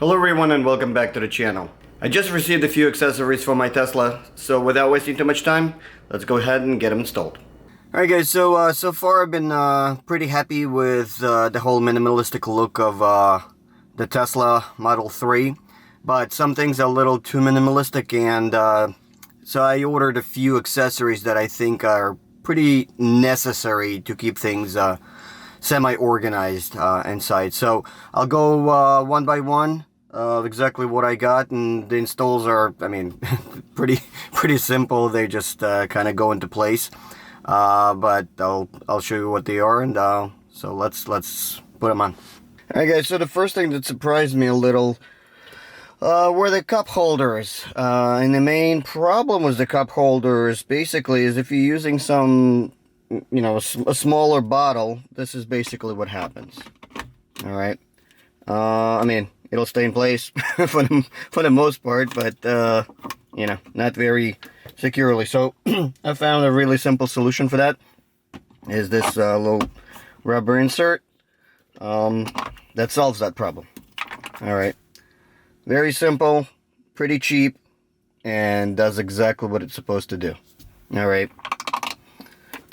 Hello everyone and welcome back to the channel. I just received a few accessories for my Tesla, so without wasting too much time, let's go ahead and get them installed. Alright guys, so far I've been pretty happy with the whole minimalistic look of the Tesla Model 3, but some things are a little too minimalistic, and so I ordered a few accessories that I think are pretty necessary to keep things semi-organized inside. So I'll go one by one of exactly what I got, and the installs are, I mean, pretty simple. They just kind of go into place. But I'll show you what they are, and so let's put them on. Alright guys, so the first thing that surprised me a little were the cup holders. And the main problem with the cup holders basically is if you're using some, you know, a smaller bottle, this is basically what happens. Alright. I mean, it'll stay in place for the most part, but you know, not very securely. So I found a really simple solution for that. Is this little rubber insert that solves that problem. Alright. Very simple, pretty cheap, and does exactly what it's supposed to do. Alright.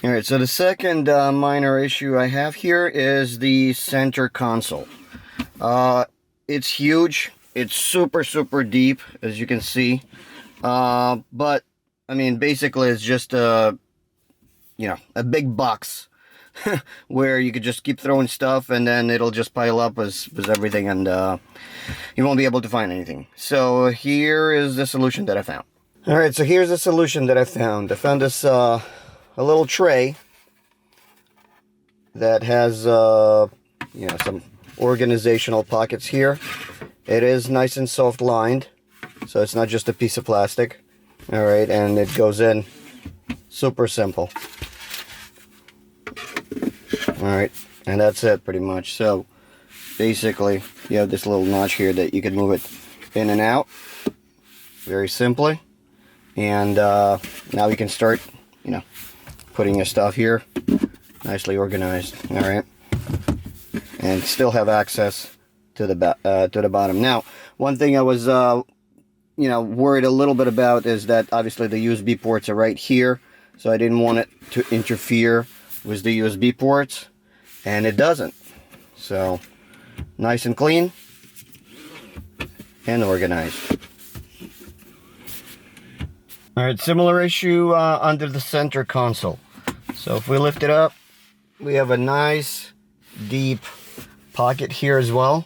Alright, so the second minor issue I have here is the center console. It's huge. It's super deep, as you can see. But, I mean, basically it's just a, you know, a big box where you could just keep throwing stuff, and then it'll just pile up with everything, and you won't be able to find anything. So here is the solution that I found. Alright, so here's the solution that I found. I found this a little tray that has you know, some organizational pockets here. It is nice and soft lined, so it's not just a piece of plastic. Alright, and it goes in super simple. Alright, and that's it pretty much. So basically you have this little notch here that you can move it in and out very simply, and now you can start, you know, putting your stuff here nicely organized. Alright, and still have access to the bottom. Now, one thing I was you know, worried a little bit about is that obviously the USB ports are right here, so I didn't want it to interfere with the USB ports, and it doesn't. So nice and clean and organized. Alright, similar issue under the center console. So if we lift it up, we have a nice deep pocket here as well,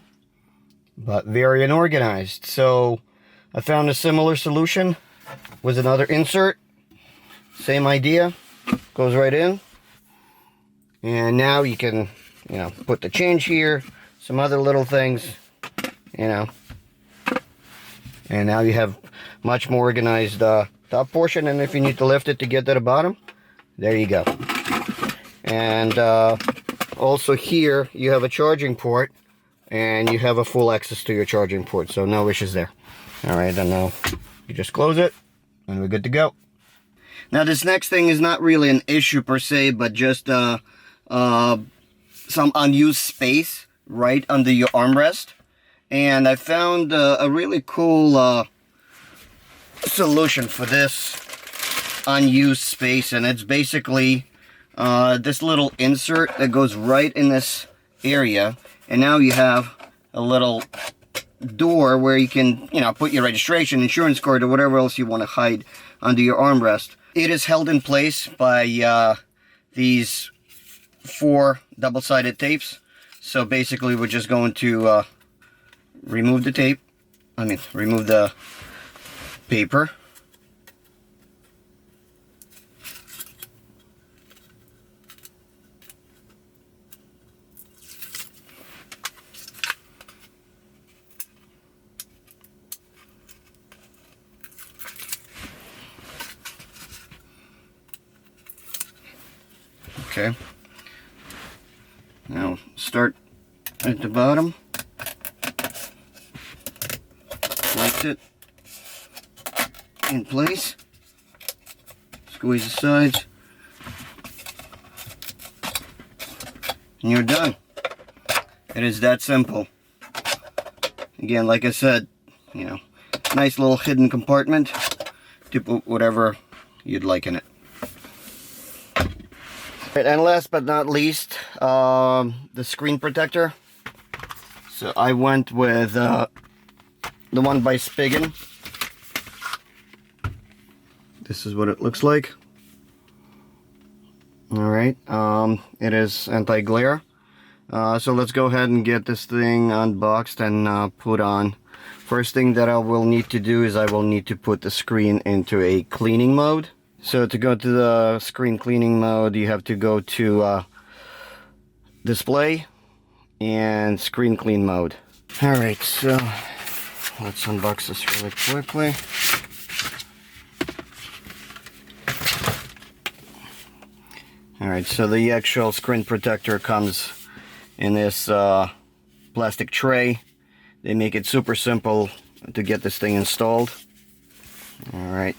but very unorganized. So I found a similar solution with another insert. Same idea, goes right in, and now you can, you know, put the change here, some other little things, you know, and now you have much more organized top portion. And if you need to lift it to get to the bottom, there you go. And also here you have a charging port, and you have a full access to your charging port, so no issues there. Alright, and now you just close it and we're good to go. Now this next thing is not really an issue per se, but just some unused space right under your armrest. And I found a really cool solution for this unused space, and it's basically this little insert that goes right in this area, and now you have a little door where you can, you know, put your registration, insurance card, or whatever else you want to hide under your armrest. It is held in place by these 4 double-sided tapes. So basically we're just going to remove the tape, remove the paper. Okay, now start at the bottom, lift it in place, squeeze the sides, and you're done. It is that simple. Again, like I said, you know, nice little hidden compartment to put whatever you'd like in it. Right, and last but not least, the screen protector. So I went with the one by Spigen. This is what it looks like. Alright, it is anti-glare. So let's go ahead and get this thing unboxed and put on. First thing that I will need to do is I will need to put the screen into a cleaning mode. So to go to the screen cleaning mode, you have to go to display and screen clean mode. Alright, so let's unbox this really quickly. Alright, so the actual screen protector comes in this plastic tray. They make it super simple to get this thing installed. Alright,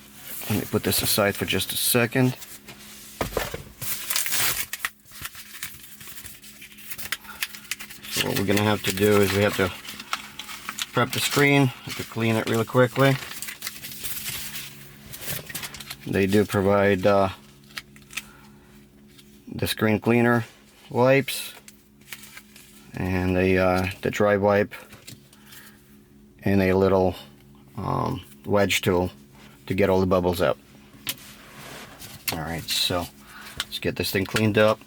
let me put this aside for just a second. So what we're going to have to do is we have to prep the screen, have to clean it really quickly. They do provide the screen cleaner wipes and the dry wipe and a little wedge tool to get all the bubbles out. Alright, so let's get this thing cleaned up.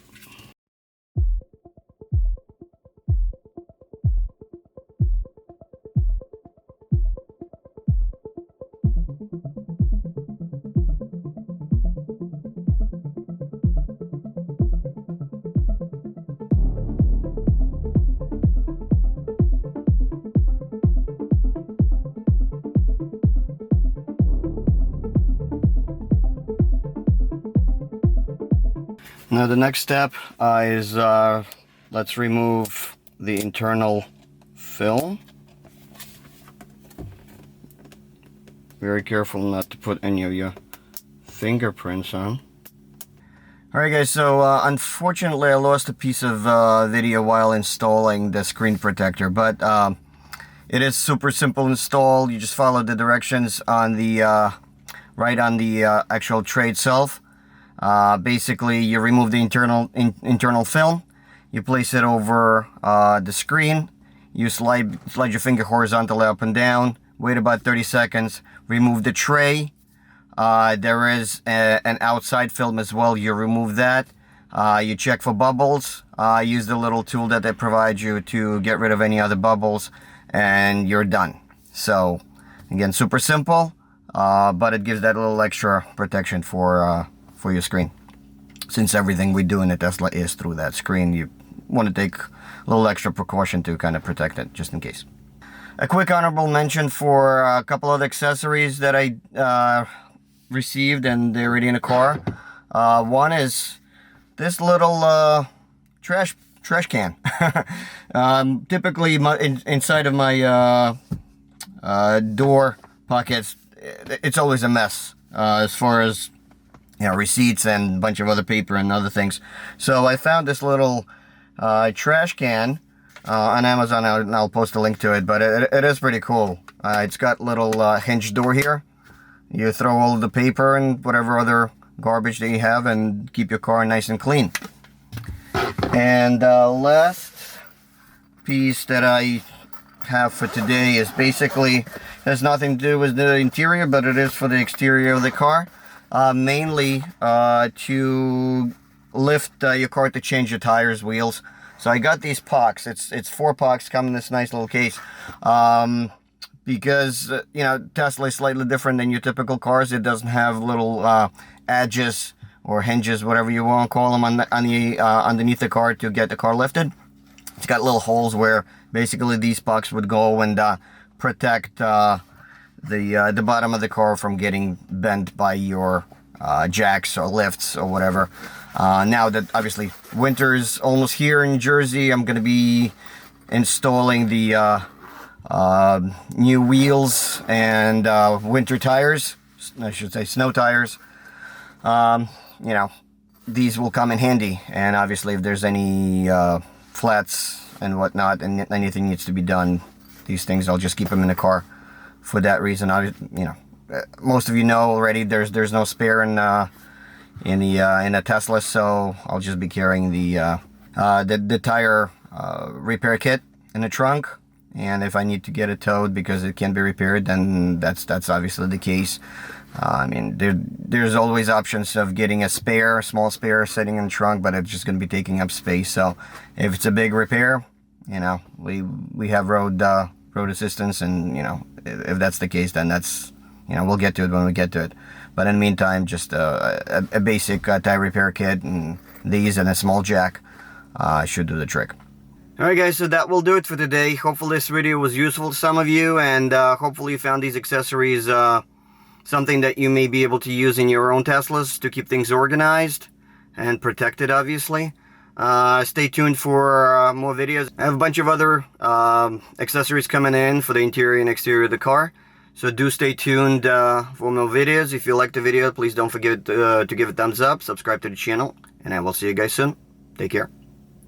Now the next step is let's remove the internal film. Very careful not to put any of your fingerprints on. Alright guys, so unfortunately I lost a piece of video while installing the screen protector, but it is super simple install. You just follow the directions on the right on the actual tray itself. Basically, you remove the internal film, you place it over the screen, you slide your finger horizontally up and down, wait about 30 seconds, remove the tray. There is an outside film as well. You remove that. You check for bubbles. Use the little tool that they provide you to get rid of any other bubbles, and you're done. So, again, super simple, but it gives that little extra protection for your screen. Since everything we do in a Tesla is through that screen, you want to take a little extra precaution to kind of protect it, just in case. A quick honorable mention for a couple of accessories that I received, and they're already in a car. One is this little trash can. Typically, inside of my door pockets, it's always a mess as far as, you know, receipts and a bunch of other paper and other things. So I found this little trash can on Amazon, and I'll post a link to it, but it is pretty cool. It's got little hinged door here. You throw all the paper and whatever other garbage that you have and keep your car nice and clean. And last piece that I have for today is basically, has nothing to do with the interior, but it is for the exterior of the car. Mainly to lift your car to change your tires, wheels. So I got these pucks. It's 4 pucks, come in this nice little case. Because you know, Tesla is slightly different than your typical cars. It doesn't have little edges or hinges, whatever you want to call them, underneath the car to get the car lifted. It's got little holes where basically these pucks would go and protect the bottom of the car from getting bent by your jacks or lifts or whatever. Now that obviously winter's almost here in Jersey, I'm going to be installing the new wheels and winter tires, I should say snow tires. You know, these will come in handy, and obviously if there's any flats and whatnot and anything needs to be done, these things. I'll just keep them in the car for that reason. Most of you know already. There's no spare in a Tesla, so I'll just be carrying the tire repair kit in the trunk. And if I need to get it towed because it can be repaired, then that's obviously the case. There's always options of getting a small spare sitting in the trunk, but it's just going to be taking up space. So if it's a big repair, we have road assistance, and if that's the case, then that's we'll get to it when we get to it. But in the meantime, just a basic tire repair kit and these and a small jack should do the trick. Alright guys, so that will do it for today. Hopefully this video was useful to some of you, and hopefully you found these accessories something that you may be able to use in your own Teslas to keep things organized and protected, obviously. Stay tuned for more videos. I have a bunch of other accessories coming in for the interior and exterior of the car. So do stay tuned for more videos. If you liked the video, please don't forget to give it a thumbs up, subscribe to the channel, and I will see you guys soon. Take care.